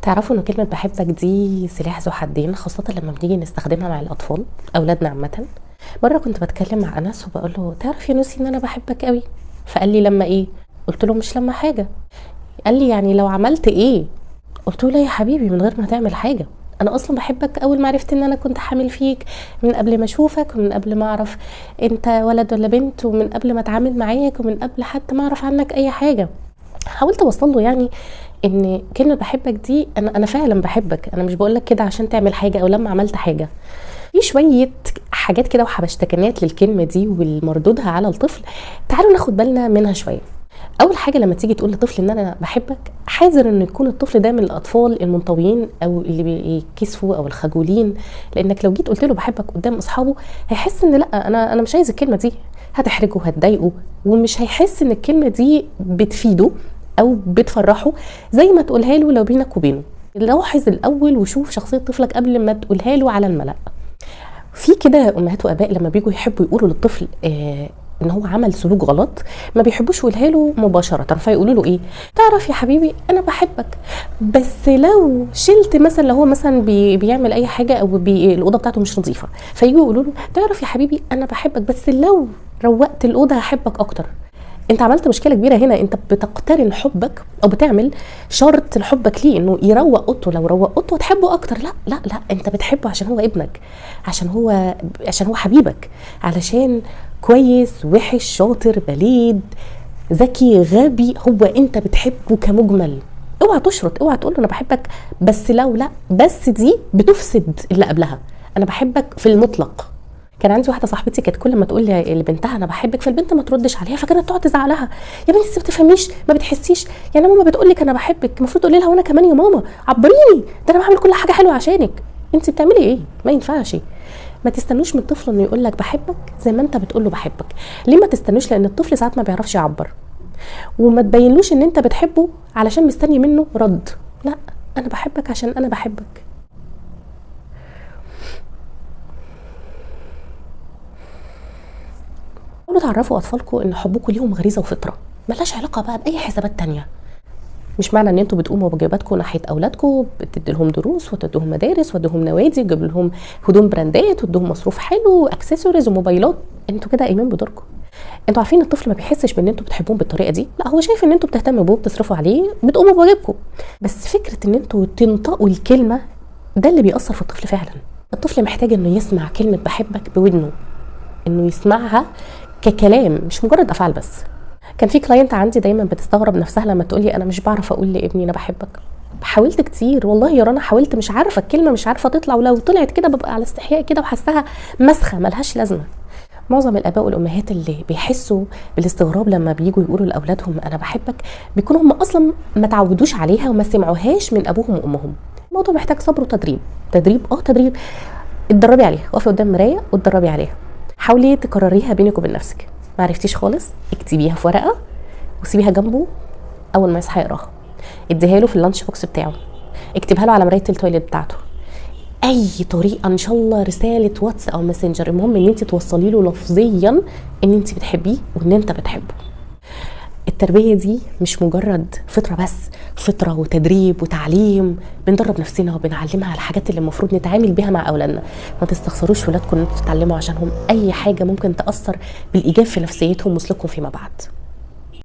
تعرفوا ان كلمة بحبك دي سلاح ذو حدين، خاصة لما بنيجي نستخدمها مع الاطفال اولادنا عامة. مرة كنت بتكلم مع انس وبقول له تعرف يا نوسي ان انا بحبك قوي، فقال لي لما ايه؟ قلت له مش لما حاجة. قال لي يعني لو عملت ايه؟ قلت له لا يا حبيبي، من غير ما تعمل حاجة. انا اصلا بحبك اول ما عرفت ان انا كنت حامل فيك، من قبل ما اشوفك ومن قبل ما اعرف انت ولد ولا بنت، ومن قبل ما اتعامل معاك، ومن قبل حتى ما اعرف عنك اي حاجة. حاولت اوصل له يعني ان كلمه بحبك دي انا فعلا بحبك، انا مش بقول لك كده عشان تعمل حاجه او لما عملت حاجه. في شويه حاجات كده وحبشتكنات للكلمه دي والمردودها على الطفل، تعالوا ناخد بالنا منها شويه. اول حاجه لما تيجي تقول لطفل ان انا بحبك، حاذر ان يكون الطفل ده من الاطفال المنطويين او اللي بيكسفوا او الخجولين، لانك لو جيت قلت له بحبك قدام اصحابه هيحس ان لا، انا مش عايز الكلمه دي، هتحرجه هتضايقه، ومش هيحس ان الكلمه دي بتفيده او بتفرحه زي ما تقولها له لو بينك وبينه. لاحظ الاول وشوف شخصيه طفلك قبل ما تقولها له على الملأ. في كده امهات واباء لما بيجوا يحبوا يقولوا للطفل ان هو عمل سلوك غلط، ما بيحبوش يقولها له مباشره، فيقولوا له ايه؟ تعرف يا حبيبي انا بحبك، بس لو شلت مثلا، لو هو مثلا بيعمل اي حاجه او الاوضه بتاعته مش نظيفه، فييجوا يقولوا له تعرف يا حبيبي انا بحبك، بس لو روقت الاوضه هحبك اكتر. انت عملت مشكله كبيره هنا، انت بتقترن حبك او بتعمل شرط لحبك ليه انه يروق اوضته، لو روق اوضته هتحبه اكتر. لا لا لا، انت بتحبه عشان هو ابنك، عشان هو حبيبك، علشان كويس وحش شاطر بليد ذكي غبي، هو انت بتحبه كمجمل. اوعى تشرط، اوعى تقول له انا بحبك بس لو، لا، بس دي بتفسد اللي قبلها. انا بحبك في المطلق. كان عندي واحده صاحبتي كانت كل ما تقول لبنتها انا بحبك، فالبنت ما تردش عليها، فكانت تقعد تزعق لها، يا بنتي انت ما بتفهميش، ما بتحسيش، يعني ماما بتقول لك انا بحبك، المفروض تقولي لها وانا كمان يا ماما عبريني، ده انا بعمل كل حاجه حلوه عشانك، انت بتعملي ايه؟ ما ينفعش. ما تستنوش من الطفل انه يقول لك بحبك زي ما انت بتقول له بحبك. ليه ما تستنوش؟ لان الطفل ساعات ما بيعرفش يعبر، وما تبينلوش ان انت بتحبه علشان مستني منه رد. لا، انا بحبك عشان انا بحبك. حاولوا تعرفوا اطفالكم ان حبكم ليهم غريزه وفطره، ملهاش علاقه بقى باي حسابات تانية. مش معنى ان انتوا بتقوموا بواجباتكم ناحيه اولادكم، بتدي لهم دروس وتدوهم مدارس وتدوهم نوادي وتجيب لهم هدوم براندات وتدوهم مصروف حلو واكسسوارز وموبايلات، انتوا كده قايمين بدوركم. انتوا عارفين الطفل ما بيحسش بان انتوا بتحبوه بالطريقه دي، لا، هو شايف ان انتوا بتهتموا بيه وبتصرفوا عليه، بتقوموا بواجبكم. بس فكره ان انتوا تنطقوا الكلمه ده اللي بيأثر في الطفل فعلا. الطفل محتاج انه يسمع كلمه بحبك بودنه، انه يسمعها ككلام مش مجرد افعال بس. كان في كلاينت عندي دايما بتستغرب نفسها لما تقولي انا مش بعرف اقول لابني انا بحبك. حاولت كتير والله يا رنا، حاولت، مش عارفه الكلمه مش عارفه تطلع، ولو طلعت كده ببقى على استحياء كده وحسها مسخه ملهاش لازمه. معظم الاباء والامهات اللي بيحسوا بالاستغراب لما بييجوا يقولوا لاولادهم انا بحبك، بيكونوا هم اصلا ما تعودوش عليها وما سمعوهاش من ابوهم وامهم. الموضوع محتاج صبر وتدريب. تدريب. اتدربي عليها، وقفي قدام مرايه واتدربي عليها. حاولي تكرريها بينك وبين نفسك. ما عرفتيش خالص، اكتبيها في ورقه وسيبيها جنبه، اول ما يصحى يقراها. اديها له في اللانش بوكس بتاعه، اكتبها له على مرايه التويليت بتاعته، اي طريقه، ان شاء الله رساله واتس او ماسنجر، المهم ان انت توصلي له لفظيا ان انت بتحبيه وان انت بتحبه. التربيه دي مش مجرد فطره بس، فطره وتدريب وتعليم، بندرب نفسنا وبنعلمها على الحاجات اللي المفروض نتعامل بيها مع اولادنا. ما تستخسروش ولادكم ان انتوا تتعلموا عشانهم اي حاجه ممكن تاثر بالايجاب في نفسيتهم وسلوكهم فيما بعد.